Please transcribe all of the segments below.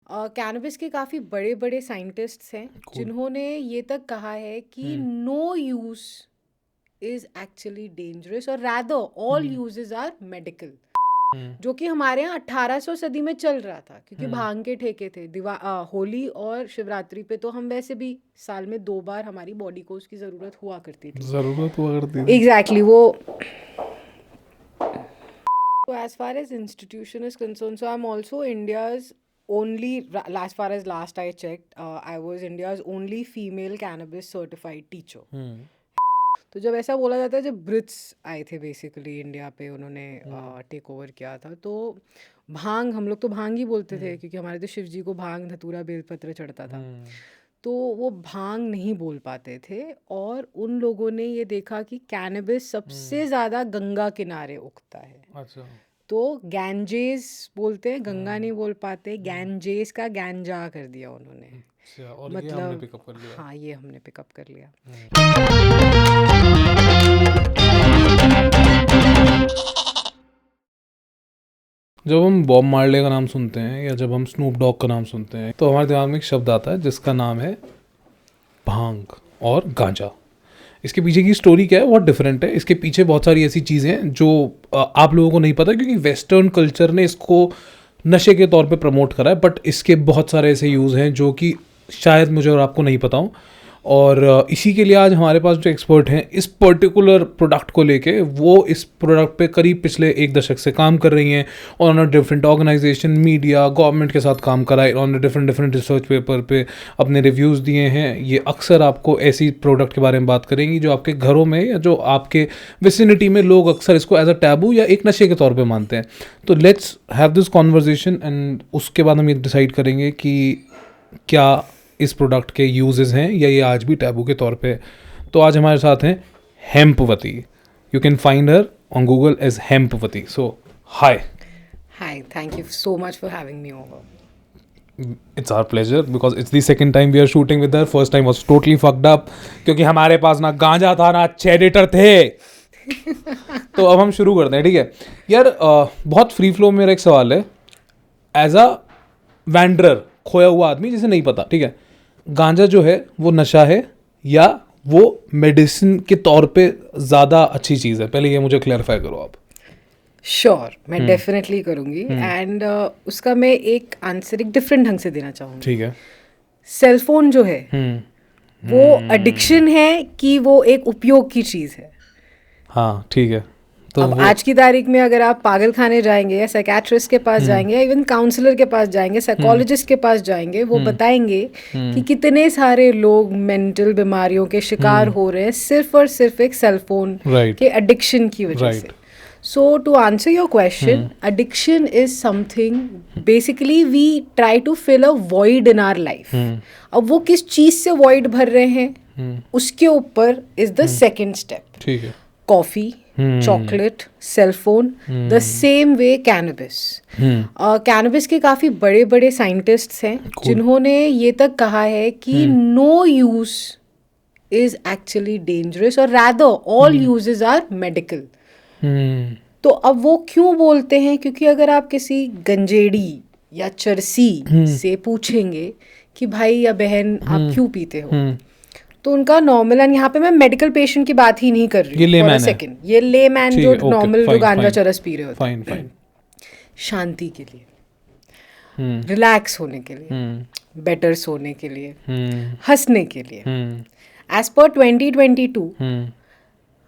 Cannabis के काफ़ी बड़े बड़े साइंटिस्ट्स हैं Cool. जिन्होंने ये तक कहा है कि no use is actually dangerous और rather all uses are medical, जो कि हमारे यहाँ 1800 सदी में चल रहा था क्योंकि भांग के ठेके थे। होली और शिवरात्रि पे तो हम वैसे भी साल में 2 बार हमारी बॉडी को उसकी ज़रूरत हुआ करती थी। जरूरत हुआ करती थी। एग्जैक्टली वो So as far as institution is concerned, so I'm also India's only, as far as last I checked, I was India's only female cannabis certified teacher. तो जब ऐसा बोला जाता है, जब ब्रिट्स आए थे बेसिकली इंडिया पे, उन्होंने टेक ओवर किया था, तो भांग, हम लोग तो भांग ही बोलते थे क्योंकि हमारे तो शिव जी को भांग धतूरा बेलपत्र चढ़ता था, तो वो भांग नहीं बोल पाते थे। और उन लोगों ने ये देखा कि कैनबिस सबसे ज़्यादा गंगा किनारे उगता है। अच्छा। तो गैंजेस बोलते हैं, गंगा नहीं बोल पाते, गैंजेस का गैंजा कर दिया उन्होंने। अच्छा, और ये मतलब हमने पिकअप कर लिया। हाँ, ये हमने पिकअप कर लिया। जब हम बॉब मार्ले का नाम सुनते हैं या जब हम स्नूप डॉग का नाम सुनते हैं तो हमारे दिमाग में एक शब्द आता है जिसका नाम है भांग और गांजा। इसके पीछे की स्टोरी क्या है, बहुत डिफरेंट है। इसके पीछे बहुत सारी ऐसी चीज़ें हैं जो आप लोगों को नहीं पता क्योंकि वेस्टर्न कल्चर ने इसको नशे के तौर पे प्रमोट करा है, बट इसके बहुत सारे ऐसे यूज़ हैं जो कि शायद मुझे और आपको नहीं पता हो। और इसी के लिए आज हमारे पास जो एक्सपर्ट हैं इस पर्टिकुलर प्रोडक्ट को लेके, वो इस प्रोडक्ट पे करीब पिछले 1 दशक से काम कर रही हैं और उन्होंने डिफरेंट ऑर्गेनाइजेशन, मीडिया, गवर्नमेंट के साथ काम करा है। उन्होंने डिफरेंट रिसर्च पेपर पे अपने रिव्यूज़ दिए हैं। ये अक्सर आपको ऐसी प्रोडक्ट के बारे में बात करेंगी जो आपके घरों में या जो आपके विसिनिटी में लोग अक्सर इसको एज अ टैबू या एक नशे के तौर पर मानते हैं। तो let's have this conversation and उसके बाद हम ये डिसाइड करेंगे कि क्या इस प्रोडक्ट के यूजेस हैं या ये आज भी टैबू के तौर पे। तो आज हमारे साथ हैं Hempvati. You can find her on Google as Hempvati. So hi. Hi, thank you so much for having me over. It's our pleasure because it's the second time we are shooting with her. First time was totally fucked up क्योंकि हमारे पास ना गांजा था ना अच्छे editor थे। तो अब हम शुरू करते हैं, ठीक है यार। बहुत फ्री फ्लो में मेरा एक सवाल है, एज अ वैंडरर, खोया हुआ आदमी जिसे नहीं पता, ठीक है, गांजा जो है वो नशा है या वो मेडिसिन के तौर पे ज़्यादा अच्छी चीज़ है? पहले ये मुझे क्लैरिफाई करो आप। श्योर, मैं डेफिनेटली करूँगी। एंड उसका मैं एक आंसर एक डिफरेंट ढंग से देना चाहूँगी। ठीक है। सेलफोन जो है वो एडिक्शन है कि वो एक उपयोग की चीज़ है? हाँ ठीक है। तो अब आज की तारीख में अगर आप पागल खाने जाएंगे या साइकेट्रिस्ट के पास जाएंगे या इवन काउंसलर के पास जाएंगे, साइकोलॉजिस्ट के पास जाएंगे, वो बताएंगे कि कितने सारे लोग मेंटल बीमारियों के शिकार हो रहे हैं सिर्फ और सिर्फ एक सेलफोन के एडिक्शन की वजह से। So to answer your question, addiction is something basically we try to fill a void in our life. अब वो किस चीज़ से void भर रहे हैं उसके ऊपर is the second step. ठीक है। Coffee, chocolate, cell phone, the same way cannabis. Cannabis के काफ़ी बड़े बड़े साइंटिस्ट्स हैं जिन्होंने ये तक कहा है कि no use is actually dangerous और rather all uses are medical. तो अब वो क्यों बोलते हैं? क्योंकि अगर आप किसी गंजेड़ी या चरसी से पूछेंगे कि भाई या बहन आप क्यों पीते हो, तो उनका नॉर्मल, एंड यहाँ पे मैं मेडिकल पेशेंट की बात ही नहीं कर रही हूँ फॉर अ सेकंड, ये लेमैन जो नॉर्मल जो गांजा चरस पी रहे होते हैं, शांति के लिए, रिलैक्स होने के लिए, बेटर सोने के लिए, हंसने के लिए। एज पर 2022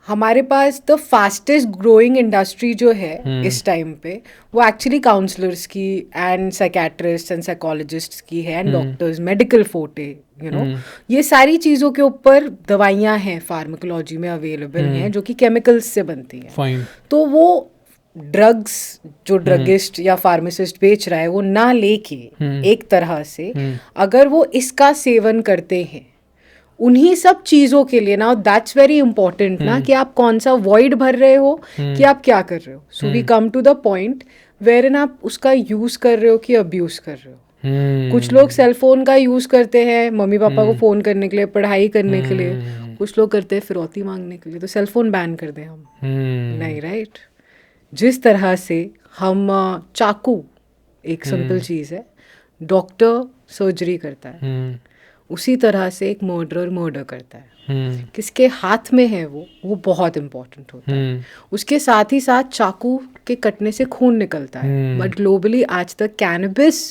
हमारे पास द फास्टेस्ट ग्रोइंग इंडस्ट्री जो है इस टाइम पे वो एक्चुअली काउंसलर्स की एंड साइकेट्रिस्ट एंड साइकोलॉजिस्ट्स की है, एंड डॉक्टर्स, मेडिकल फोटे, यू नो, ये सारी चीज़ों के ऊपर दवाइयाँ हैं फार्माकोलॉजी में अवेलेबल हैं जो कि केमिकल्स से बनती हैं। तो वो ड्रग्स जो ड्रगिस्ट या फार्मासिस्ट बेच रहा है वो ना लेके एक तरह से अगर वो इसका सेवन करते हैं उन्हीं सब चीज़ों के लिए, ना दैट्स वेरी इंपॉर्टेंट ना कि आप कौन सा वॉइड भर रहे हो कि आप क्या कर रहे हो। So we come to the point where in आप उसका यूज़ कर रहे हो कि अब्यूज़ कर रहे हो। कुछ लोग सेल फोन का यूज़ करते हैं मम्मी पापा को फ़ोन करने के लिए, पढ़ाई करने के लिए, कुछ लोग करते हैं फिरौती मांगने के लिए। तो सेल फोन बैन कर दें हम? नहीं, राइट। जिस तरह से हम चाकू एक सिंपल चीज़ है, डॉक्टर सर्जरी करता है, उसी तरह से एक मर्डर करता है। किसके हाथ में है वो बहुत इम्पोर्टेंट होता है। उसके साथ ही साथ चाकू के कटने से खून निकलता है, बट ग्लोबली आज तक कैनबिस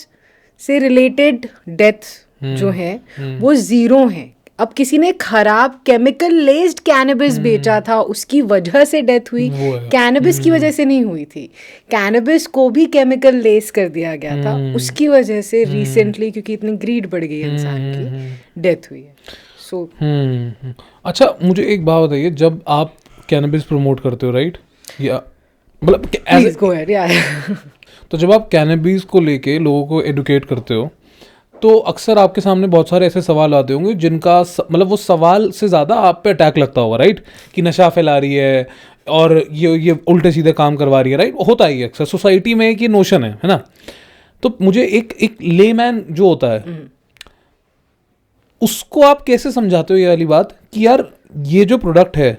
से रिलेटेड डेथ जो है वो 0 है। अब किसी ने खराब केमिकल लेस्ड कैनबिस बेचा था, उसकी वजह से डेथ हुई, कैनबिस की वजह से नहीं हुई थी। कैनबिस को भी केमिकल लेस कर दिया गया था, उसकी वजह से रिसेंटली क्योंकि इतनी ग्रीड बढ़ गई है इंसान की, डेथ हुई है। सो अच्छा, मुझे एक बात बताइए, जब आप कैनबिस प्रमोट करते हो, राइट, या मतलब प्लीज गो अहेड, या तो जब आप कैनबिस को लेके लोगों को एडुकेट करते हो तो अक्सर आपके सामने बहुत सारे ऐसे सवाल आते होंगे जिनका मतलब वो सवाल से ज़्यादा आप पे अटैक लगता होगा, राइट, कि नशा फैला रही है और ये उल्टे सीधे काम करवा रही है, राइट, होता ही है अक्सर सोसाइटी में, एक ये नोशन है ना। तो मुझे एक लेमैन जो होता है उसको आप कैसे समझाते हो ये वाली बात कि यार ये जो प्रोडक्ट है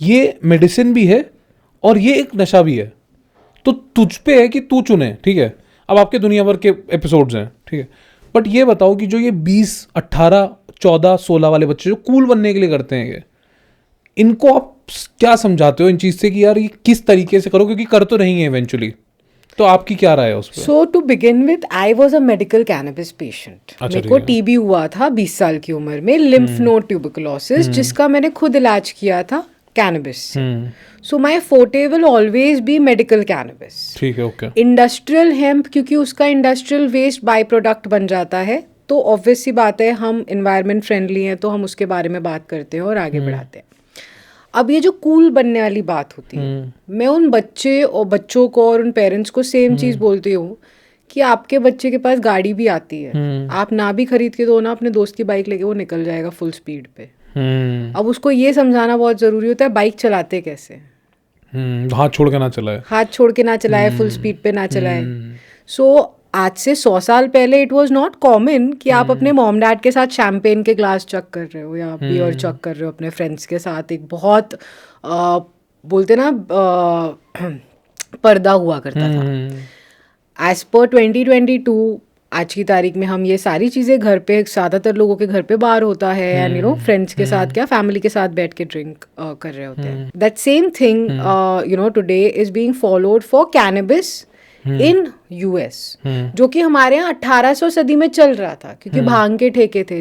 ये मेडिसिन भी है और ये एक नशा भी है, तो तुझ पे है कि तू चुने, ठीक है। अब आपके दुनिया भर के एपिसोड्स हैं, ठीक है, बट ये बताओ कि जो ये 20, 18, 14, 16 वाले बच्चे जो कूल बनने के लिए करते हैं, ये इनको आप क्या समझाते हो इन चीज़ से कि यार ये किस तरीके से करो, क्योंकि कर तो नहीं है इवेंचुअली। तो आपकी क्या राय है उस पर? So to begin with, I was a medical cannabis patient. मेरे को टीबी हुआ था 20 साल की उम्र में, लिम्फ नोड ट्यूबरकुलोसिस, जिसका मैंने खुद इलाज किया था कैनबिस। सो माई फोटे will always be medical cannabis. ठीक है, ओके। इंडस्ट्रियल हेम्प, क्योंकि उसका इंडस्ट्रियल वेस्ट बाय प्रोडक्ट बन जाता है, तो ऑब्वियस सी बात है हम इन्वायरमेंट फ्रेंडली हैं तो हम उसके बारे में बात करते हैं और आगे बढ़ाते हैं। अब ये जो कूल बनने वाली बात होती है, मैं उन बच्चों को और उन पेरेंट्स को सेम चीज बोलती हूँ कि आपके बच्चे के पास गाड़ी भी आती है, आप ना भी खरीद के दो ना, अपने दोस्त की बाइक लेके वो निकल जाएगा फुल स्पीड पे। अब उसको ये समझाना बहुत जरूरी होता है बाइक चलाते कैसे, हाथ छोड़ के ना चलाए, फुल स्पीड पे ना चलाए। सो आज से 100 साल पहले इट वाज नॉट कॉमन कि आप अपने मॉम डैड के साथ शैम्पेन के ग्लास चक कर रहे हो या बियर चक कर रहे हो अपने फ्रेंड्स के साथ। एक बहुत बोलते ना पर्दा हुआ करता था। एज पर 2022 आज की तारीख में हम ये सारी चीज़ें घर पे, ज़्यादातर लोगों के घर पे बार होता है, एंड यू नो फ्रेंड्स के साथ क्या फैमिली के साथ बैठ के ड्रिंक कर रहे होते हैं। That same thing you know today is being followed for cannabis in US, जो कि हमारे यहाँ 1800 सदी में चल रहा था, क्योंकि भांग के ठेके थे।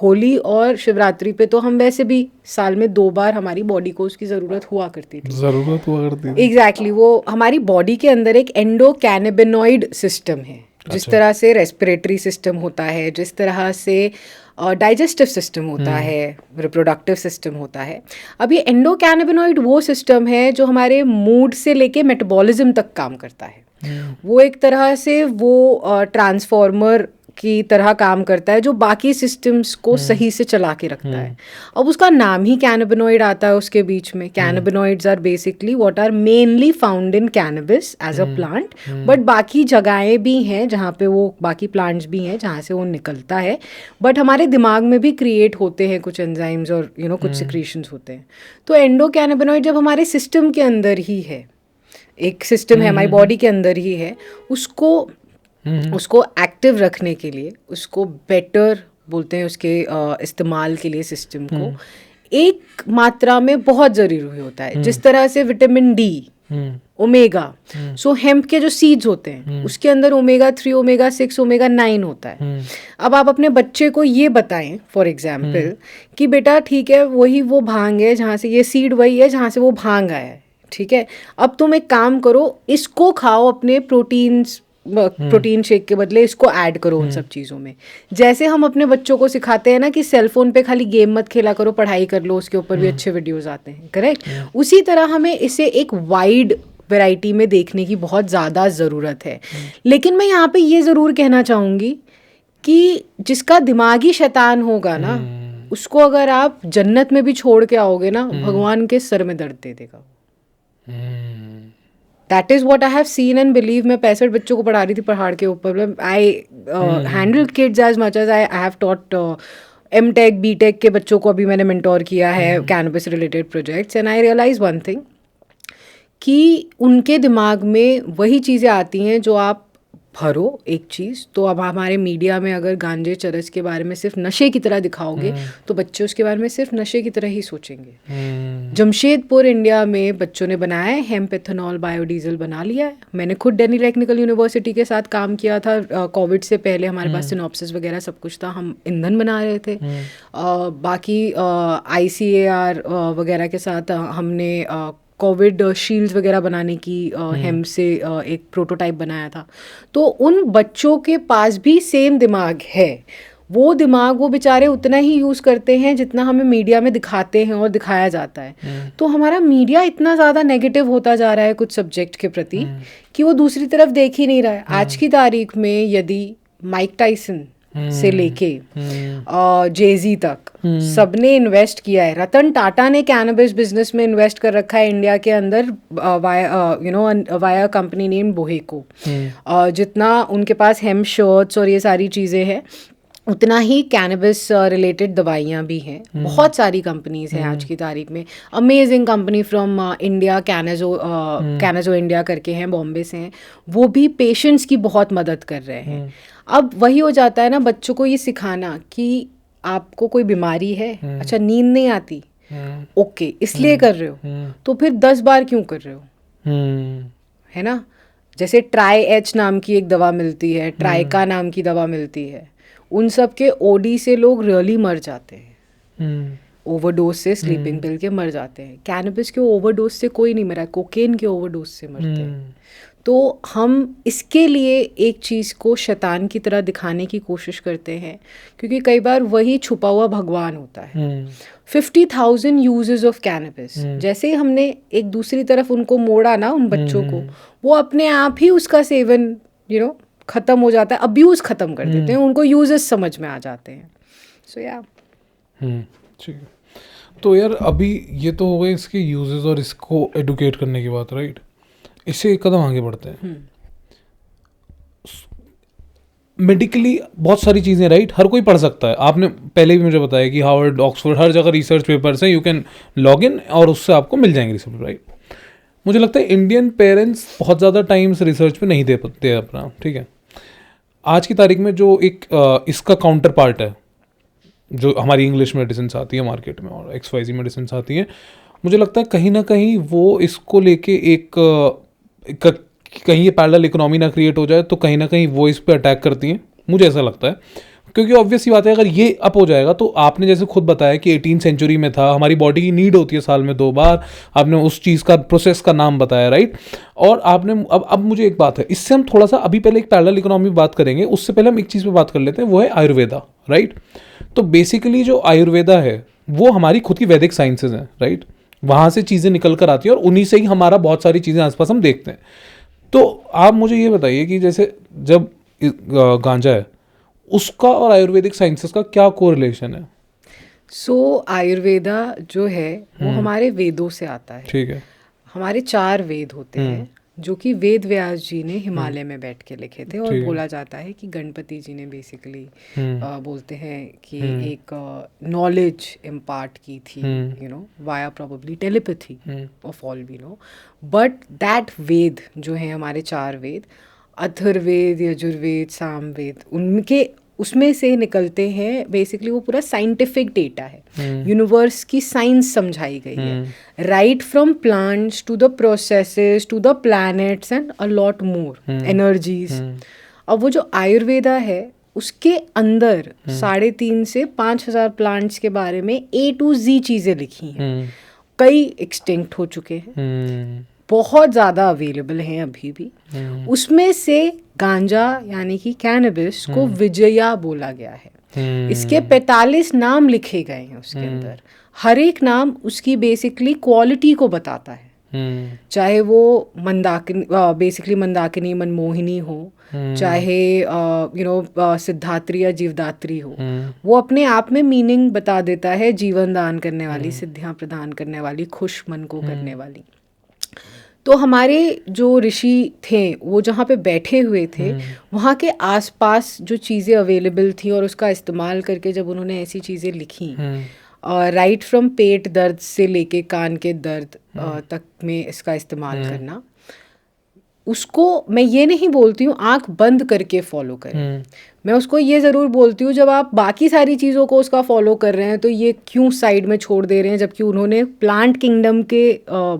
होली और शिवरात्रि पे तो हम वैसे भी साल में 2 बार हमारी बॉडी को उसकी ज़रूरत हुआ करती थी। एग्जैक्टली, वो हमारी बॉडी के अंदर एक एंडोकैनाबिनॉइड सिस्टम है। जिस तरह से रेस्पिरेटरी सिस्टम होता है, जिस तरह से डाइजेस्टिव सिस्टम होता है, रिप्रोडक्टिव सिस्टम होता है। अब ये एंडोकैनाबिनॉइड वो सिस्टम है जो हमारे मूड से लेके मेटाबॉलिज्म तक काम करता है। वो एक तरह से वो ट्रांसफॉर्मर की तरह काम करता है जो बाकी सिस्टम्स को सही से चला के रखता है। अब उसका नाम ही कैनाबिनॉइड आता है उसके बीच में। Cannabinoids are basically what are mainly found in cannabis as a plant, but बाकी जगहें भी हैं जहाँ पे वो, बाकी प्लांट्स भी हैं जहाँ से वो निकलता है, बट हमारे दिमाग में भी क्रिएट होते हैं कुछ एंजाइम्स और यू नो कुछ सिक्रीशंस होते हैं। तो एंडोकैनाबिनॉइड जब हमारे सिस्टम के अंदर ही है, एक सिस्टम है हमारी बॉडी के अंदर ही है, उसको एक्टिव रखने के लिए, उसको बेटर बोलते हैं उसके इस्तेमाल के लिए सिस्टम को एक मात्रा में बहुत ज़रूरी होता है। जिस तरह से विटामिन डी, ओमेगा, सो हेम्प के जो सीड्स होते हैं उसके अंदर ओमेगा 3, ओमेगा 6, ओमेगा 9 होता है। अब आप अपने बच्चे को ये बताएं फॉर एग्जाम्पल कि बेटा ठीक है, वही वो भांग है जहाँ से ये सीड, वही है जहाँ से वो भांग आया है, ठीक है, अब तुम एक काम करो, इसको खाओ, अपने प्रोटीन शेक के बदले इसको ऐड करो उन सब चीज़ों में। जैसे हम अपने बच्चों को सिखाते हैं ना कि सेल फोन पे खाली गेम मत खेला करो, पढ़ाई कर लो, उसके ऊपर भी अच्छे वीडियोस आते हैं, करेक्ट। उसी तरह हमें इसे एक वाइड वैरायटी में देखने की बहुत ज़्यादा ज़रूरत है। लेकिन मैं यहाँ पे ये ज़रूर कहना चाहूँगी कि जिसका दिमागी शैतान होगा ना, उसको अगर आप जन्नत में भी छोड़ के आओगे ना, भगवान के सर में दर्द दे देगा। That is what I have seen and believe. मैं 65 बच्चों को पढ़ा रही थी पहाड़ के ऊपर। I handle kids as much as I have taught M.Tech, B.Tech के बच्चों को अभी मैंने mentor किया है cannabis related projects, and I realize one thing कि उनके दिमाग में वही चीज़ें आती हैं जो आप भरो एक चीज़, तो अब हमारे मीडिया में अगर गांजे चरस के बारे में सिर्फ नशे की तरह दिखाओगे तो बच्चे उसके बारे में सिर्फ नशे की तरह ही सोचेंगे। जमशेदपुर इंडिया में बच्चों ने बनाया है हेम्प एथेनॉल बायोडीजल बना लिया है। मैंने खुद दिल्ली टेक्निकल यूनिवर्सिटी के साथ काम किया था, कोविड से पहले हमारे पास सिनॉप्सिस वगैरह सब कुछ था, हम ईंधन बना रहे थे। बाकी ICAR वगैरह के साथ हमने कोविड शील्ड्स वगैरह बनाने की हेम्प से एक प्रोटोटाइप बनाया था। तो उन बच्चों के पास भी सेम दिमाग है, वो दिमाग वो बेचारे उतना ही यूज़ करते हैं जितना हमें मीडिया में दिखाते हैं और दिखाया जाता है। तो हमारा मीडिया इतना ज़्यादा नेगेटिव होता जा रहा है कुछ सब्जेक्ट के प्रति कि वो दूसरी तरफ देख ही नहीं रहा है। आज की तारीख में यदि माइक टाइसन से लेके जेजी तक सबने इन्वेस्ट किया है, रतन टाटा ने कैनबिस बिजनेस में इन्वेस्ट कर रखा है इंडिया के अंदर वाया कंपनी नेम बोहेको। जितना उनके पास हेम्प शर्ट्स और ये सारी चीज़ें हैं, उतना ही कैनबिस रिलेटेड दवाइयाँ भी हैं। बहुत सारी कंपनीज हैं आज की तारीख में। अमेजिंग कंपनी फ्रॉम इंडिया, कैनाजो इंडिया करके हैं, बॉम्बे से हैं, वो भी पेशेंट्स की बहुत मदद कर रहे हैं। अब वही हो जाता है ना, बच्चों को ये सिखाना कि आपको कोई बीमारी है, अच्छा नींद नहीं आती, ओके इसलिए कर रहे हो, तो फिर 10 बार क्यों कर रहे हो, है ना। जैसे ट्राई-एच नाम की एक दवा मिलती है, ट्राइका नाम की दवा मिलती है, उन सब के OD से लोग रियली मर जाते हैं, ओवरडोज से, स्लीपिंग पिल के मर जाते हैं। कैनबिस के ओवरडोज से कोई नहीं मरा, कोकेन के ओवरडोज से मरते हैं। तो हम इसके लिए एक चीज़ को शैतान की तरह दिखाने की कोशिश करते हैं, क्योंकि कई बार वही छुपा हुआ भगवान होता है। 50,000 यूजेस ऑफ कैनबिस, जैसे ही हमने एक दूसरी तरफ उनको मोड़ा ना उन बच्चों को, वो अपने आप ही उसका सेवन ख़त्म हो जाता है, अब्यूज़ ख़त्म कर देते हैं, उनको यूजेस समझ में आ जाते हैं। सो या ठीक है। तो यार अभी ये तो हो गए इसके यूजेस और इसको एडुकेट करने की बात, राइट। इससे एक कदम आगे बढ़ते हैं। मेडिकली बहुत सारी चीज़ें, राइट, हर कोई पढ़ सकता है। आपने पहले भी मुझे बताया कि हार्वर्ड, ऑक्सफोर्ड, हर जगह रिसर्च पेपर्स हैं, यू कैन लॉग इन और उससे आपको मिल जाएंगे रिसर्च, राइट। मुझे लगता है इंडियन पेरेंट्स बहुत ज़्यादा टाइम्स रिसर्च पे नहीं दे पाते अपना, ठीक है। आज की तारीख में जो एक इसका काउंटर पार्ट है, जो हमारी इंग्लिश मेडिसिन आती है मार्केट में और XYZ मेडिसिन आती हैं, मुझे लगता है कहीं ना कहीं वो इसको लेके कहीं ये पैरेलल इकोनॉमी ना क्रिएट हो जाए, तो कहीं ना कहीं वो इस पे अटैक करती हैं, मुझे ऐसा लगता है। क्योंकि ऑब्वियस ही बात है, अगर ये अप हो जाएगा तो आपने जैसे खुद बताया कि 18th सेंचुरी में था, हमारी बॉडी की नीड होती है साल में 2 बार, आपने उस चीज़ का प्रोसेस का नाम बताया, राइट। और आपने अब मुझे एक बात है, इससे हम थोड़ा सा अभी पहले एक पैरेलल इकोनॉमी बात करेंगे, उससे पहले हम एक चीज़ पे बात कर लेते हैं, वो है आयुर्वेदा, राइट। तो बेसिकली जो आयुर्वेदा है वो हमारी खुद की वैदिक साइंसेज हैं, राइट। वहाँ से चीज़ें निकल कर आती हैं और उन्हीं से ही हमारा बहुत सारी चीज़ें आसपास हम देखते हैं। तो आप मुझे ये बताइए कि जैसे जब गांजा है, उसका और आयुर्वेदिक साइंसेस का क्या कोरिलेशन है? आयुर्वेदा जो है वो हमारे वेदों से आता है, ठीक है। हमारे 4 वेद होते हैं जो कि वेद व्यास जी ने हिमालय में बैठ के लिखे थे, और बोला जाता है कि गणपति जी ने बेसिकली बोलते हैं कि एक नॉलेज इम्पार्ट की थी, via probably telepathy of all we know. But that Veda जो है हमारे 4 वेद, अथर्ववेद, यजुर्वेद, सामवेद, उनके उसमें से निकलते हैं बेसिकली वो पूरा साइंटिफिक डेटा है, यूनिवर्स की साइंस समझाई गई है, right from plants to the processes to the planets and a lot more energies. अब वो जो आयुर्वेदा है उसके अंदर 3.5 से 5,000 प्लांट्स के बारे में A to Z चीज़ें लिखी हैं। कई एक्सटिंक्ट हो चुके हैं, बहुत ज़्यादा अवेलेबल हैं अभी भी। उसमें से गांजा यानी कि कैनबिस को विजया बोला गया है। इसके 45 नाम लिखे गए हैं उसके अंदर, हर एक नाम उसकी बेसिकली क्वालिटी को बताता है, चाहे वो बेसिकली मंदाकिनी मनमोहिनी हो, चाहे सिद्धात्री या जीवदात्री हो, वो अपने आप में मीनिंग बता देता है, जीवन दान करने वाली, सिद्धियां प्रदान करने वाली, खुश मन को करने वाली। तो हमारे जो ऋषि थे वो जहाँ पे बैठे हुए थे वहाँ के आसपास जो चीज़ें अवेलेबल थी और उसका इस्तेमाल करके जब उन्होंने ऐसी चीज़ें लिखी, राइट फ्रॉम पेट दर्द से लेके कान के दर्द तक में इसका इस्तेमाल करना, उसको मैं ये नहीं बोलती हूँ आंख बंद करके फॉलो करें, मैं उसको ये ज़रूर बोलती हूँ जब आप बाकी सारी चीज़ों को उसका फॉलो कर रहे हैं तो ये क्यों साइड में छोड़ दे रहे हैं, जबकि उन्होंने प्लांट किंगडम के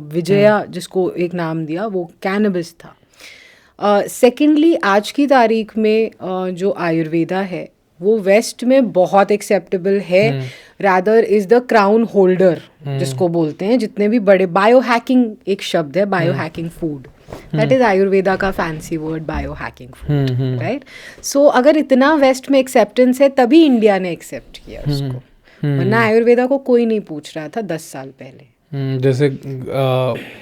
विजया जिसको एक नाम दिया वो कैनबिस था। सेकेंडली आज की तारीख में जो आयुर्वेदा है वो वेस्ट में बहुत एक्सेप्टेबल है, rather is the crown holder जिसको बोलते हैं। जितने भी बड़े बायो हैकिंग एक शब्द है, bio hacking food, that is Ayurveda का fancy word, bio hacking food, right. So अगर इतना वेस्ट में एक्सेप्टेंस है तभी इंडिया ने एक्सेप्ट किया उसको, वरना आयुर्वेदा को कोई नहीं पूछ रहा था 10 साल पहले। जैसे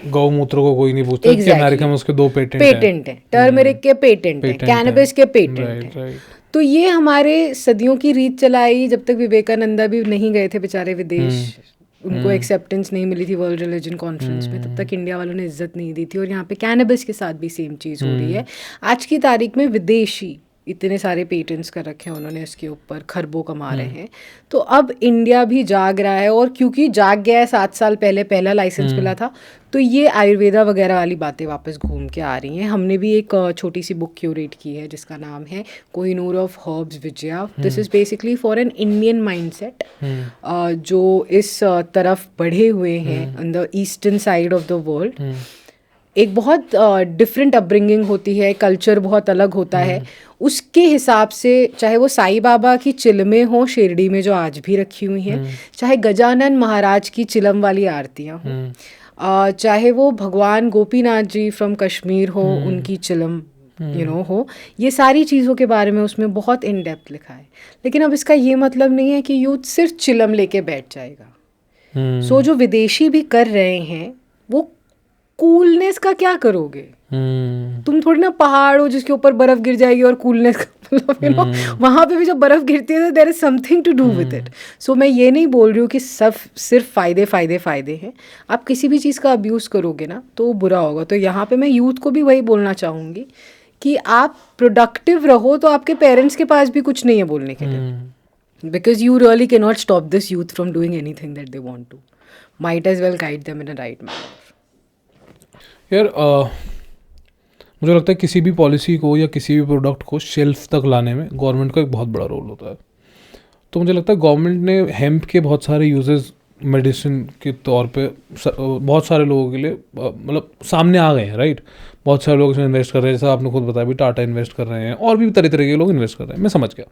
गौमूत्र को कोई नहीं पूछता, exactly. अमेरिका में उसके 2 पेटेंट हैं, टर्मरिक के पेटेंट हैं, कैनबिस के पेटेंट हैं। तो ये हमारे सदियों की रीत चलाई, जब तक विवेकानंदा भी नहीं गए थे बेचारे विदेश, उनको एक्सेप्टेंस नहीं मिली थी वर्ल्ड रिलीजन कॉन्फ्रेंस में, तब तक इंडिया वालों ने इज्जत नहीं दी थी। और यहाँ पे कैनबिस के साथ भी सेम चीज़ हो रही है। आज की तारीख में विदेशी इतने सारे पेटेंट्स कर रखे हैं उन्होंने, इसके ऊपर खरबों कमा रहे हैं। तो अब इंडिया भी जाग रहा है, और क्योंकि जाग गया है, 7 साल पहले पहला लाइसेंस मिला था, तो ये आयुर्वेदा वगैरह वाली बातें वापस घूम के आ रही हैं। हमने भी एक छोटी सी बुक क्यूरेट की है जिसका नाम है Kohinoor of herbs Vijaya. This is basically for an Indian mindset जो इस तरफ बढ़े हुए हैं on the eastern side of the world. एक बहुत डिफरेंट अपब्रिंगिंग होती है, कल्चर बहुत अलग होता है, उसके हिसाब से चाहे वो साईं बाबा की चिलमें हों शिरडी में जो आज भी रखी हुई हैं, चाहे गजानन महाराज की चिलम वाली आरतियाँ हों, चाहे वो भगवान गोपीनाथ जी फ्रॉम कश्मीर हो उनकी चिलम हो, ये सारी चीज़ों के बारे में उसमें बहुत इन डेप्थ लिखा है। लेकिन अब इसका ये मतलब नहीं है कि यूथ सिर्फ चिलम लेके बैठ जाएगा। सो जो विदेशी भी कर रहे हैं वो कूलनेस का क्या करोगे? तुम थोड़ी ना पहाड़ हो जिसके ऊपर बर्फ गिर जाएगी और कूलनेस का मतलब वहां पे भी जब बर्फ गिरती है there is something to do with it. So मैं ये नहीं बोल रही हूँ कि सब सिर्फ फायदे हैं। आप किसी भी चीज़ का अब्यूज़ करोगे ना तो बुरा होगा। तो यहाँ पे मैं यूथ को भी वही बोलना चाहूँगी कि आप प्रोडक्टिव रहो, तो आपके पेरेंट्स के पास भी कुछ नहीं है बोलने के लिए, because you really can not stop this youth from doing anything that they want to. Might as well guide them in a right manner. यार मुझे लगता है किसी भी पॉलिसी को या किसी भी प्रोडक्ट को शेल्फ तक लाने में गवर्नमेंट का एक बहुत बड़ा रोल होता है। तो मुझे लगता है गवर्नमेंट ने हेम्प के बहुत सारे यूजेस मेडिसिन के तौर पे बहुत सारे लोगों के लिए मतलब सामने आ गए हैं, राइट। बहुत सारे लोग इसमें इन्वेस्ट कर रहे हैं, जैसा आपने खुद बताया भी, टाटा इन्वेस्ट कर रहे हैं और भी तरह तरह के लोग इन्वेस्ट कर रहे हैं। मैं समझ गया,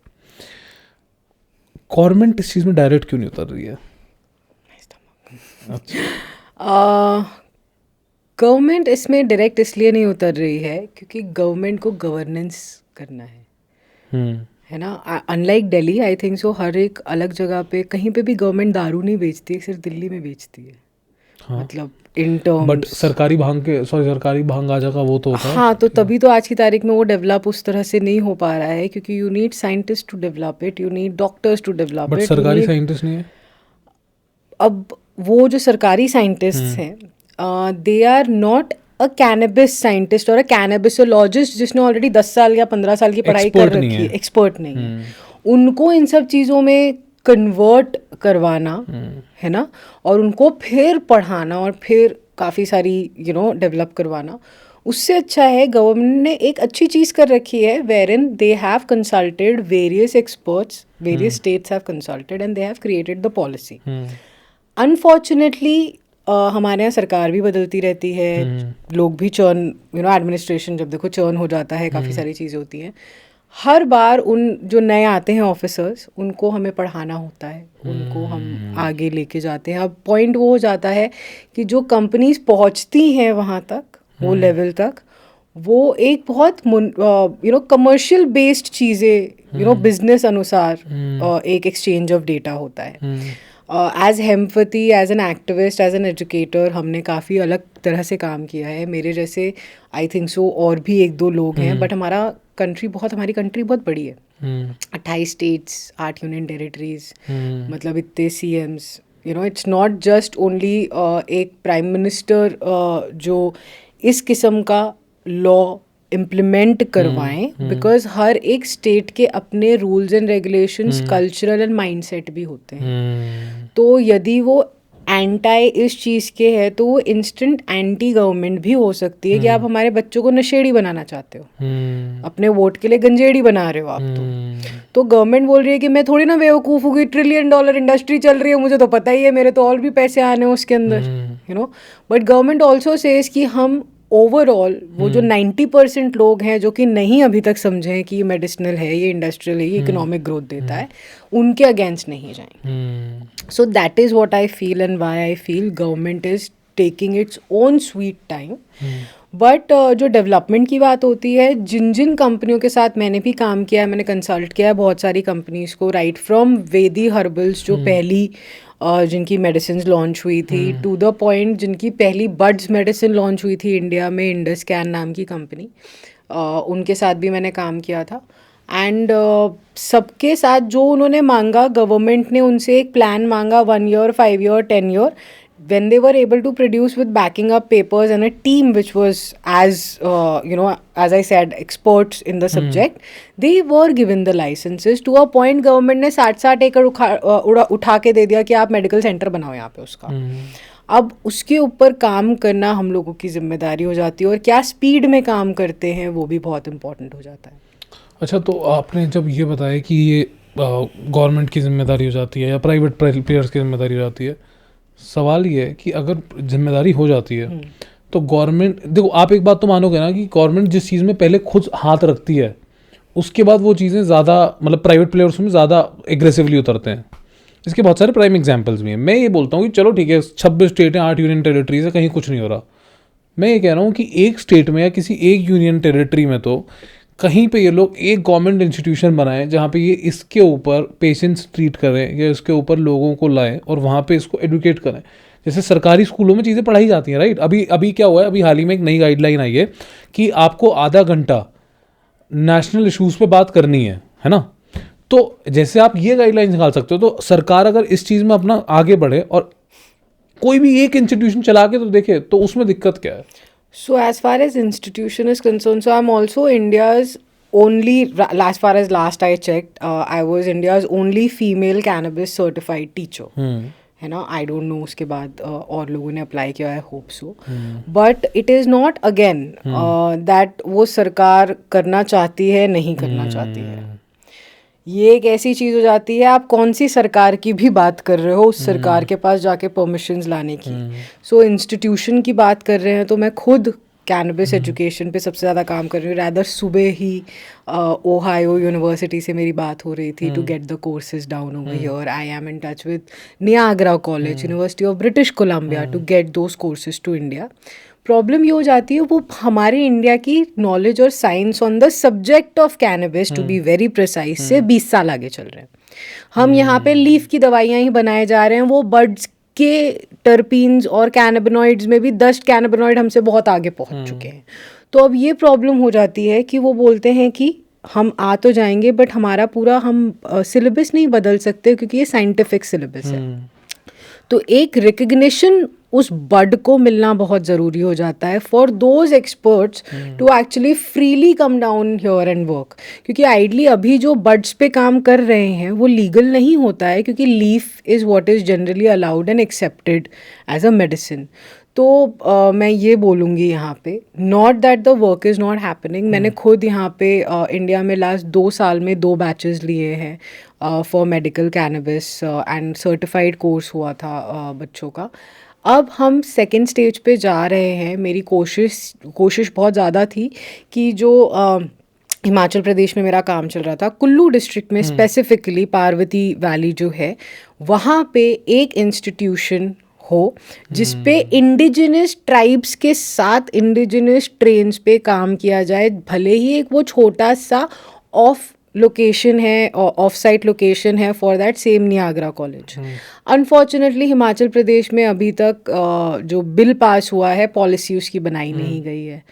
गवर्नमेंट इस चीज़ में डायरेक्ट क्यों नहीं उतर रही है? गवर्नमेंट इसमें डायरेक्ट इसलिए नहीं उतर रही है क्योंकि गवर्नमेंट को गवर्नेंस करना है ना। Unlike Delhi, I think so हर एक अलग जगह पे कहीं पे भी गवर्नमेंट दारू नहीं बेचती है, सिर्फ दिल्ली में बेचती है। हाँ। मतलब इन टर्म्स बट सरकारी भांग गांजा का वो तो होता है। हाँ, तो तभी तो आज की तारीख में वो डेवलप उस तरह से नहीं हो पा रहा है क्योंकि you need scientist to develop it, you need doctors to develop it. सरकारी साइंटिस्ट नहीं है। अब वो जो सरकारी साइंटिस्ट हैं they are not a cannabis scientist or a cannabisologist जिसने ऑलरेडी 10 साल या 15 साल की पढ़ाई कर रखी है, एक्सपर्ट नहीं है। उनको इन सब चीज़ों में कन्वर्ट करवाना है ना, और उनको फिर पढ़ाना और फिर काफ़ी सारी डेवलप करवाना, उससे अच्छा है गवर्नमेंट ने एक अच्छी चीज़ कर रखी है where in they have consulted various experts, various states have consulted and they have created the policy. Unfortunately हमारे यहाँ सरकार भी बदलती रहती है, लोग भी चर्न एडमिनिस्ट्रेशन जब देखो चर्न हो जाता है, काफ़ी सारी चीज़ें होती हैं। हर बार उन जो नए आते हैं ऑफिसर्स उनको हमें पढ़ाना होता है, उनको हम आगे लेके जाते हैं। अब पॉइंट वो हो जाता है कि जो कंपनीज पहुँचती हैं वहाँ तक, वो लेवल तक, वो एक बहुत कमर्शियल बेस्ड चीज़ें बिजनेस अनुसार एक एक्सचेंज ऑफ डेटा होता है। As Hempathy, as an activist, as an educator हमने काफ़ी अलग तरह से काम किया है। मेरे जैसे आई थिंक सो और भी 1-2 लोग हैं, बट हमारी कंट्री बहुत बड़ी है। 28 स्टेट्स, 8 यूनियन टेरिटरीज, मतलब इतने CMs, it's not just only एक प्राइम मिनिस्टर जो इस किस्म का लॉ इम्प्लीमेंट करवाएं, बिकॉज हर एक स्टेट के अपने rules and regulations, cultural and mindset भी होते हैं। तो यदि वो एंटाई इस चीज़ के है तो वो इंस्टेंट एंटी गवर्नमेंट भी हो सकती है कि आप हमारे बच्चों को नशेड़ी बनाना चाहते हो, अपने वोट के लिए गंजेड़ी बना रहे हो आप। तो गवर्नमेंट बोल रही है कि मैं थोड़ी ना बेवकूफ़ हूँ, $1 ट्रिलियन इंडस्ट्री चल रही है, मुझे तो पता ही है, मेरे तो और भी पैसे आने हैं उसके अंदर, you know. But government also says कि हम ओवरऑल वो जो 90% लोग हैं जो कि नहीं अभी तक समझे हैं कि ये मेडिसिनल है, ये इंडस्ट्रियल है, ये इकोनॉमिक ग्रोथ देता है, उनके अगेंस्ट नहीं जाएंगे। So that is what I feel and why I feel government is taking its own sweet time. But जो डेवलपमेंट की बात होती है, जिन जिन कंपनियों के साथ मैंने भी काम किया है, मैंने कंसल्ट किया है बहुत सारी कंपनीज को, राइट फ्रॉम वेदी हर्बल्स जो पहली जिनकी मेडिसिन लॉन्च हुई थी, टू द पॉइंट जिनकी पहली बड्स मेडिसिन लॉन्च हुई थी इंडिया में, इंडस कैन नाम की कंपनी, उनके साथ भी मैंने काम किया था। एंड सबके साथ जो उन्होंने मांगा, गवर्नमेंट ने उनसे एक प्लान मांगा, 1 year, 5 year, 10 year. When they were able to produce with backing up papers and a team which was as I said, experts in the subject, they were given the licenses. To a point government ने 60 एकड़ उठा के दे दिया कि आप medical centre बनाओ यहाँ पे उसका। अब उसके ऊपर काम करना हम लोगों की जिम्मेदारी हो जाती है, और क्या स्पीड में काम करते हैं वो भी बहुत इम्पोर्टेंट हो जाता है। अच्छा, तो आपने जब ये बताया कि ये गवर्नमेंट की जिम्मेदारी हो जाती है या प्राइवेट प्लेयर्स की जिम्मेदारी हो जाती है, सवाल ये है कि अगर जिम्मेदारी हो जाती है तो गवर्नमेंट, देखो आप एक बात तो मानोगे ना कि गवर्नमेंट जिस चीज़ में पहले खुद हाथ रखती है उसके बाद वो चीज़ें ज़्यादा, मतलब प्राइवेट प्लेयर्स में ज़्यादा एग्रेसिवली उतरते हैं। इसके बहुत सारे प्राइम एग्जांपल्स भी हैं। मैं ये बोलता हूँ कि चलो ठीक है, 26 स्टेट हैं, 8 यूनियन टेरिटरीज है, कहीं कुछ नहीं हो रहा। मैं ये कह रहा हूँ कि एक स्टेट में या किसी एक यूनियन टेरिटरी में तो कहीं पे ये लोग एक गवर्नमेंट इंस्टीट्यूशन बनाएं जहाँ पे ये इसके ऊपर पेशेंट्स ट्रीट करें या इसके ऊपर लोगों को लाएं और वहाँ पे इसको एडुकेट करें। जैसे सरकारी स्कूलों में चीज़ें पढ़ाई जाती हैं, राइट। अभी क्या हुआ है, अभी हाल ही में एक नई गाइडलाइन आई है कि आपको आधा घंटा नेशनल इशूज़ पे बात करनी है ना। तो जैसे आप ये गाइडलाइन निकाल सकते हो, तो सरकार अगर इस चीज़ में अपना आगे बढ़े और कोई भी एक इंस्टीट्यूशन चला के तो देखे, तो उसमें दिक्कत क्या है? So as far as institution is concerned, so I'm also India's only, as far as last I checked, I was India's only female cannabis certified teacher. है ना, आई डोंट नो उसके बाद और लोगों ने अप्लाई किया है, hope so. But it is not again that वो सरकार करना चाहती है, नहीं करना चाहती है। ये एक ऐसी चीज़ हो जाती है, आप कौन सी सरकार की भी बात कर रहे हो, उस सरकार के पास जाके परमिशंस लाने की। सो इंस्टीट्यूशन की बात कर रहे हैं तो मैं खुद कैनबिस एजुकेशन पे सबसे ज़्यादा काम कर रही हूँ। रैदर सुबह ही ओहायो यूनिवर्सिटी से मेरी बात हो रही थी to get the courses down over here. I am in touch with Niagara College, University of British Columbia, to get those courses to India. Problem ये हो जाती है, वो हमारे इंडिया की नॉलेज और science on the subject of cannabis to be very precise से 20 साल आगे चल रहे हैं। हम यहाँ पे लीफ की दवाइयाँ ही बनाए जा रहे हैं, वो बर्ड्स के टर्पीन्स और कैनाबिनॉइड्स में भी 10 कैनाबिनॉइड हमसे बहुत आगे पहुँच चुके हैं। तो अब ये प्रॉब्लम हो जाती है कि वो बोलते हैं कि हम आ तो जाएंगे बट हमारा पूरा हम सिलेबस नहीं बदल सकते क्योंकि ये साइंटिफिक सिलेबस है। तो एक रिकग्निशन उस बड को मिलना बहुत ज़रूरी हो जाता है for those experts to actually freely come down here and work. क्योंकि आइडली अभी जो बड्स पे काम कर रहे हैं वो लीगल नहीं होता है, क्योंकि leaf is what is generally allowed and accepted as a medicine. तो मैं ये बोलूँगी यहाँ पे, not that the work is not happening. मैंने खुद यहाँ पे इंडिया में लास्ट 2 साल में 2 बैचेस लिए हैं for medical cannabis and certified course हुआ था बच्चों का। अब हम सेकेंड स्टेज पे जा रहे हैं। मेरी कोशिश बहुत ज़्यादा थी कि जो हिमाचल प्रदेश में मेरा काम चल रहा था, कुल्लू डिस्ट्रिक्ट में स्पेसिफिकली पार्वती वैली जो है, वहाँ पे एक इंस्टीट्यूशन हो जिस पे इंडिजिनस ट्राइब्स के साथ इंडिजिनस ट्रेन्स पे काम किया जाए। भले ही एक वो छोटा सा ऑफ लोकेशन है, ऑफ साइट लोकेशन है for that same Niagara college. Unfortunately Himachal Pradesh में अभी तक जो बिल पास हुआ है, पॉलिसी उसकी बनाई नहीं गई है।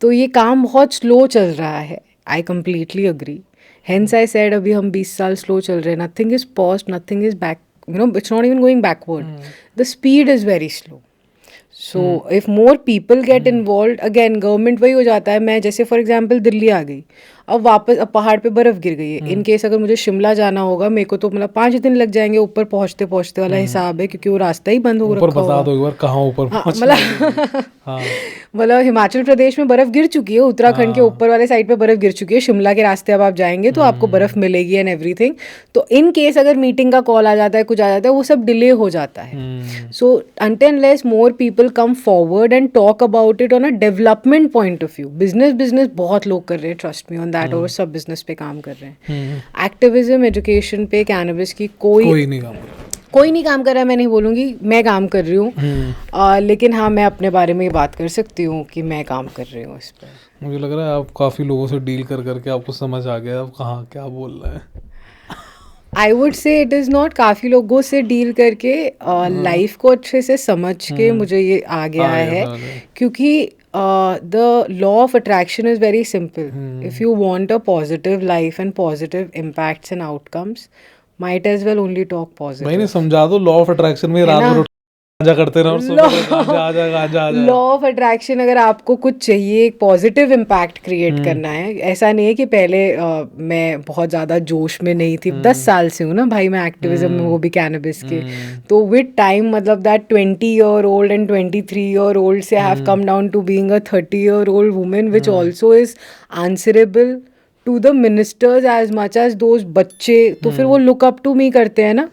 तो ये काम बहुत स्लो चल रहा है। I completely agree. Hence I said अभी हम 20 साल स्लो चल रहे हैं। Nothing is paused, nothing is back, it's not even going backward. The speed is very slow. So if more people get involved, again government वही हो जाता है। मैं जैसे फॉर एग्जांपल दिल्ली आ गई, अब वापस अब पहाड़ पे बर्फ गिर गई है, इन केस अगर मुझे शिमला जाना होगा मेरे को तो मतलब 5 दिन लग जाएंगे ऊपर पहुंचते पहुंचते वाला हिसाब है, क्योंकि वो रास्ता ही बंद हो ऊपर रखा बता होगा। दो एक बार कहाँ ऊपर हाँ पहुंचना है। मतलब हाँ मतलब हिमाचल प्रदेश में बर्फ गिर चुकी है, उत्तराखंड के हाँ ऊपर वाले साइड पे बर्फ गिर चुकी है, शिमला के रास्ते अब आप जाएंगे तो आपको बर्फ मिलेगी एंड एवरीथिंग। तो इन केस अगर मीटिंग का कॉल आ जाता है, कुछ आ जाता है, वो सब डिले हो जाता है। सो until unless more people come forward and talk about it on a development point of view, business बहुत लोग कर रहे हैं, ट्रस्ट मी ऑन दैट, और सब बिजनेस पे काम कर रहे हैं। एक्टिविज्म एजुकेशन पे कैनबिस की कोई नहीं काम कर कोई नहीं काम कर रहा है, मैं नहीं बोलूँगी, मैं काम कर रही हूँ। लेकिन हाँ, मैं अपने बारे में ये बात कर सकती हूँ कि मैं काम कर रही हूँ इस पर। मुझे लग रहा है आप काफ़ी लोगों से डील कर करके आपको समझ आ गया अब कहाँ क्या बोल रहा है। I would say it is not, काफ़ी लोगों से डील करके लाइफ को अच्छे से समझ के मुझे ये आ गया है, क्योंकि the law of attraction is very simple. If you want a positive life and positive impacts and outcomes, might as well only talk भाई ने पॉजिटिव। समझा दो लॉ ऑफ अट्रैक्शन में, रात भर गांजा करते रहो और सुबह गांजा आ जाए गांजा आ जाए। लॉ ऑफ अट्रैक्शन, अगर आपको कुछ चाहिए, एक पॉजिटिव इम्पैक्ट क्रिएट करना है, ऐसा नहीं है कि पहले मैं बहुत ज़्यादा जोश में नहीं थी, 10 साल से हूँ ना भाई मैं एक्टिविज्म में, वो भी कैनबिस के। तो विद टाइम मतलब दैट 20-year-old एंड 23-year-old से have come down to being a 30-year-old women, which also is answerable to the ministers as much as those बच्चे। तो फिर वो लुक अप टू मी करते हैं ना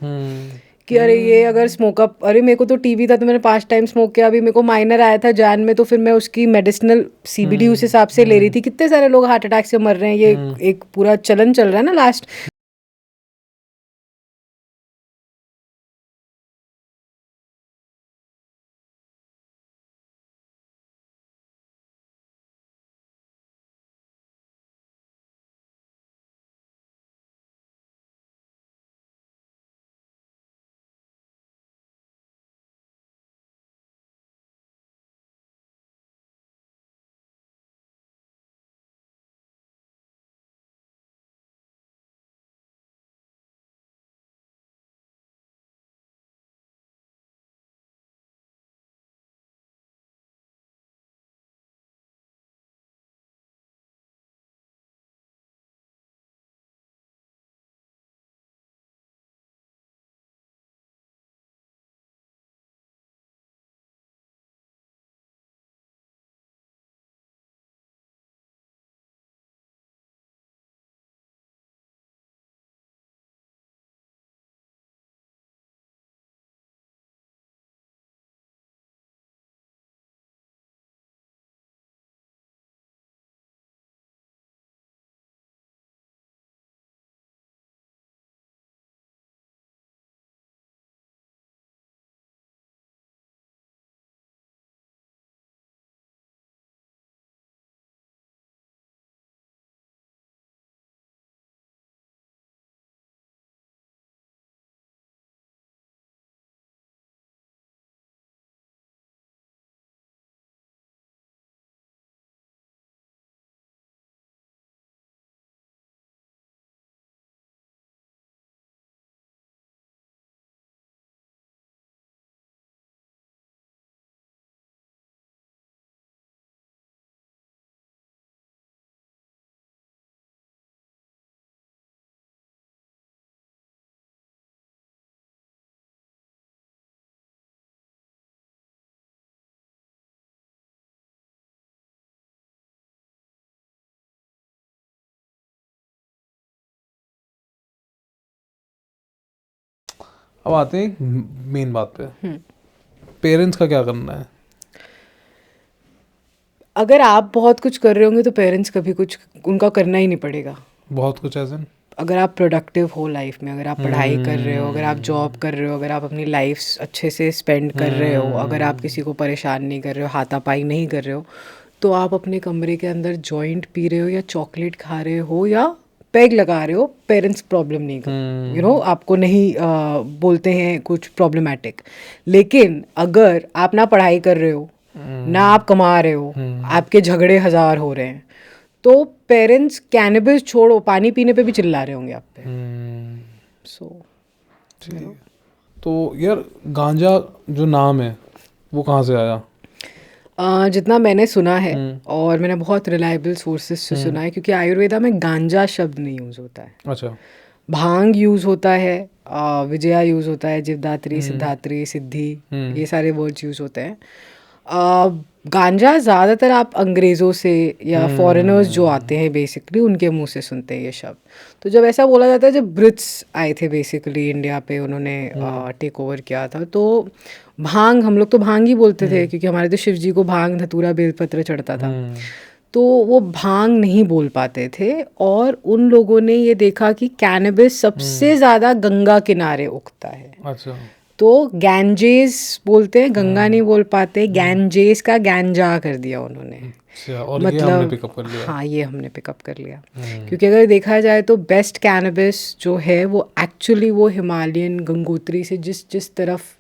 कि अरे ये अगर स्मोकअप, अरे मेरे को तो टीबी था तो मैंने 5 टाइम स्मोक किया, अभी मेरे को माइनर आया था जान में, तो फिर मैं उसकी मेडिसिनल CBD उस हिसाब से ले रही थी। कितने सारे लोग हार्ट अटैक से मर रहे हैं, ये एक पूरा चलन चल रहा है ना लास्ट। अब आते हैं मेन बात पे, पेरेंट्स का क्या करना है? अगर आप बहुत कुछ कर रहे होंगे तो पेरेंट्स कभी कुछ उनका करना ही नहीं पड़ेगा। बहुत कुछ ऐसे अगर आप प्रोडक्टिव हो लाइफ में, अगर आप पढ़ाई कर रहे हो, अगर आप जॉब कर रहे हो, अगर आप अपनी लाइफ अच्छे से स्पेंड कर रहे हो, अगर आप किसी को परेशान नहीं कर रहे हो, हाथापाई नहीं कर रहे हो, तो आप अपने कमरे के अंदर जॉइंट पी रहे हो या चॉकलेट खा रहे हो या पैग लगा रहे हो, पेरेंट्स प्रॉब्लम नहीं कर, यू नो, आपको नहीं बोलते हैं कुछ प्रॉब्लमैटिक। लेकिन अगर आप ना पढ़ाई कर रहे हो, ना आप कमा रहे हो, आपके झगड़े 1000 हो रहे हैं, तो पेरेंट्स कैनबिस छोड़ो, पानी पीने पे भी चिल्ला रहे होंगे आप पे। सो तो यार गांजा जो नाम है वो कहाँ से आया? जितना मैंने सुना है और मैंने बहुत रिलायबल सोर्सेज से सुना है, क्योंकि आयुर्वेदा में गांजा शब्द नहीं यूज़ होता है, अच्छा। भांग यूज़ होता है, विजया यूज़ होता है, जीवदात्री, सिद्धात्री, सिद्धि, ये सारे वर्ड्स यूज़ होते हैं। गांजा ज़्यादातर आप अंग्रेज़ों से या फॉरेनर्स जो आते हैं बेसिकली उनके मुंह से सुनते हैं ये शब्द। तो जब ऐसा बोला जाता है, जब ब्रिट्स आए थे बेसिकली इंडिया पे, उन्होंने टेक ओवर किया था, तो भांग, हम लोग तो भांग ही बोलते थे क्योंकि हमारे तो शिव जी को भांग, धतूरा, बेलपत्र चढ़ता था, तो वो भांग नहीं बोल पाते थे। और उन लोगों ने ये देखा कि कैनबिस सबसे ज़्यादा गंगा किनारे उगता है। अच्छा। तो गैंजेस बोलते हैं, गंगा नहीं बोल पाते, गैंजेस का गैंजा कर दिया उन्होंने। अच्छा, और ये मतलब हमने पिकअप कर लिया। हाँ, ये हमने पिकअप कर लिया, क्योंकि अगर देखा जाए तो बेस्ट कैनबिस जो है वो एक्चुअली वो हिमालयन गंगोत्री से जिस जिस तरफ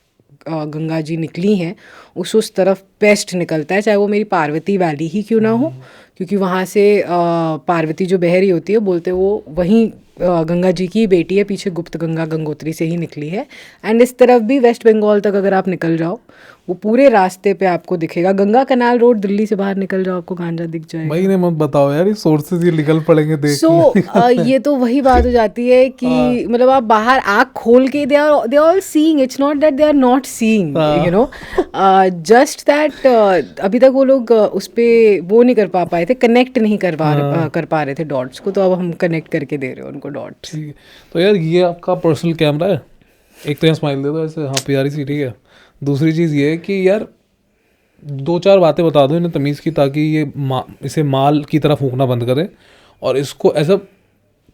गंगा जी निकली हैं उस तरफ बेस्ट निकलता है, चाहे वो मेरी पार्वती वैली ही क्यों ना हो, क्योंकि वहाँ से पार्वती जो बह रही होती है, बोलते वो वहीं गंगा जी की बेटी है, पीछे गुप्त गंगा गंगोत्री से ही निकली है। एंड इस तरफ भी वेस्ट बंगाल तक अगर आप निकल जाओ, वो पूरे रास्ते पे आपको दिखेगा, गंगा कनाल रोड दिल्ली से बाहर निकल जाओ आपको गांजा दिख जाएगा। भाई ने मत बताओ यार, ये सोर्सेज ये निकल पड़ेंगे देख। ये तो वही बात हो जाती है कि मतलब आप बाहर आँख खोल के they are seeing, it's not that they are not seeing, you know, just that अभी तक वो लोग उस पर वो नहीं कर पा थे, कनेक्ट नहीं कर पा रहे थे डॉट्स को, तो अब हम कनेक्ट करके दे रहे हो उनको डॉट्स। तो यार ये आपका पर्सनल कैमरा है, एक तो यहाँ स्माइल दे दो ऐसे, हाँ प्यारी सी, ठीक है। दूसरी चीज़ ये है कि यार 2-4 बातें बता दो इन्हें तमीज़ की, ताकि ये इसे माल की तरह फूंकना बंद करें और इसको एज अ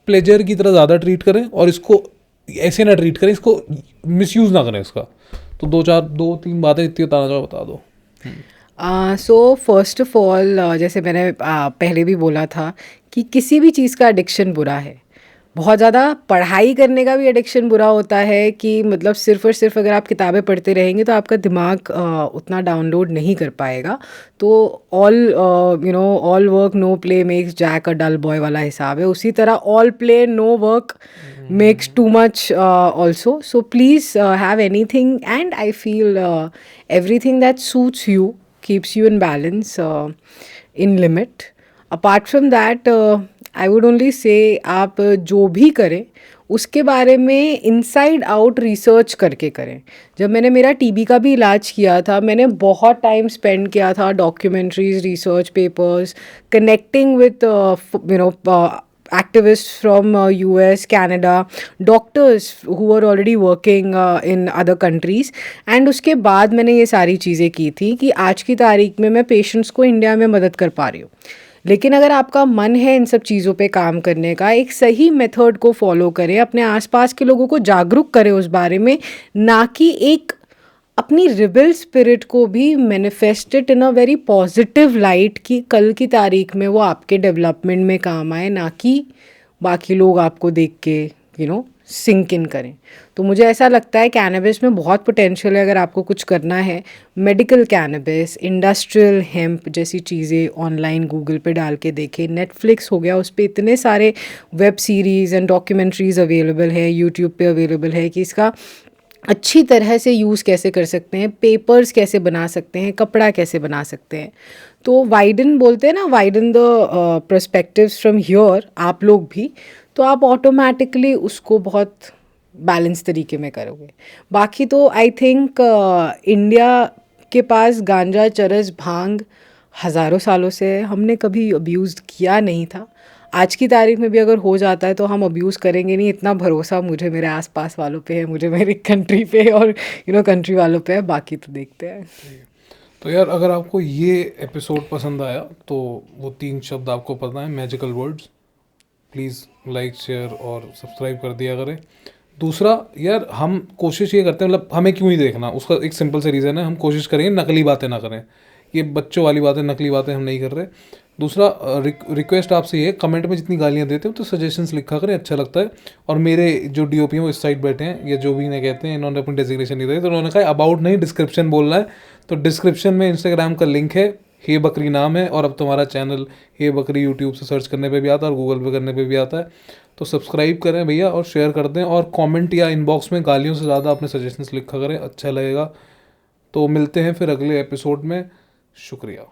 प्लेजर की तरह ज़्यादा ट्रीट करें, और इसको ऐसे ना ट्रीट करें, इसको मिसयूज़ ना करें इसका। तो 2-3 बातें इतनी बताना चाहो बता दो। सो फर्स्ट ऑफ ऑल, जैसे मैंने पहले भी बोला था कि किसी भी चीज़ का एडिक्शन बुरा है। बहुत ज़्यादा पढ़ाई करने का भी एडिक्शन बुरा होता है, कि मतलब सिर्फ और सिर्फ अगर आप किताबें पढ़ते रहेंगे तो आपका दिमाग उतना डाउनलोड नहीं कर पाएगा। तो all work no play makes Jack a dull boy वाला हिसाब है, उसी तरह all play no work makes too much also. So please have anything, and I feel everything that suits you keeps you in balance, in limit. Apart from that, I would only say आप जो भी करें उसके बारे में inside out research करके करें। जब मैंने मेरा टीबी का भी इलाज किया था, मैंने बहुत टाइम स्पेंड किया था documentaries, research papers, connecting with activists from US, Canada, doctors who were already working in other countries, and उसके बाद मैंने ये सारी चीज़ें की थी कि आज की तारीख में मैं पेशेंट्स को इंडिया में मदद कर पा रही हूँ। लेकिन अगर आपका मन है इन सब चीज़ों पे काम करने का, एक सही मेथड को फॉलो करें, अपने आसपास के लोगों को जागरूक करें उस बारे में, ना कि एक अपनी रिबल स्पिरिट को भी manifested in a very positive light, कि कल की तारीख में वो आपके डेवलपमेंट में काम आए, ना कि बाकी लोग आपको देख के सिंक इन करें। तो मुझे ऐसा लगता है कैनबिस में बहुत पोटेंशियल है अगर आपको कुछ करना है। मेडिकल कैनबिस, इंडस्ट्रियल हेम्प जैसी चीज़ें ऑनलाइन गूगल पे डाल के देखें, नेटफ्लिक्स हो गया, उस पर इतने सारे web series and documentaries available है, यूट्यूब पे अवेलेबल है, कि इसका अच्छी तरह से यूज़ कैसे कर सकते हैं, पेपर्स कैसे बना सकते हैं, कपड़ा कैसे बना सकते हैं। तो वाइडन बोलते हैं ना, widen the perspectives from here, आप लोग भी, तो आप ऑटोमेटिकली उसको बहुत बैलेंस तरीके में करोगे। बाकी तो आई थिंक इंडिया के पास गांजा, चरस, भांग हज़ारों सालों से है, हमने कभी अब्यूज़ किया नहीं था। आज की तारीख में भी अगर हो जाता है तो हम अब्यूज़ करेंगे नहीं, इतना भरोसा मुझे मेरे आसपास वालों पे है, मुझे मेरी कंट्री पे और कंट्री वालों पे है। बाकी तो देखते हैं। तो यार अगर आपको ये एपिसोड पसंद आया तो वो 3 शब्द आपको पता है, magical words, please like, share और सब्सक्राइब कर दिया करें। दूसरा यार, हम कोशिश ये करते हैं, मतलब हमें क्यों ही देखना, उसका एक सिंपल से रीज़न है, हम कोशिश करेंगे नकली बातें ना करें, ये बच्चों वाली बातें, नकली बातें हम नहीं कर रहे। दूसरा रिक्वेस्ट आपसे ये है, कमेंट में जितनी गालियाँ देते हो तो सजेशंस लिखा करें, अच्छा लगता है। और मेरे जो डीओपी हैं वो इस साइड बैठे हैं, या जो भी इन्हें कहते हैं, इन्होंने अपनी डेजिग्नेशन नहीं दी, तो उन्होंने कहा अबाउट नहीं, डिस्क्रिप्शन बोलना है। तो डिस्क्रिप्शन में इंस्टाग्राम का लिंक है, हे बकरी नाम है, और अब तुम्हारा चैनल हे बकरी यूट्यूब से सर्च करने पे भी आता है और गूगल पे करने पे भी आता है। तो सब्सक्राइब करें भैया और शेयर कर दें, और कमेंट या इनबॉक्स में गालियों से ज़्यादा अपने सजेशंस लिखा करें, अच्छा लगेगा। तो मिलते हैं फिर अगले एपिसोड में। शुक्रिया।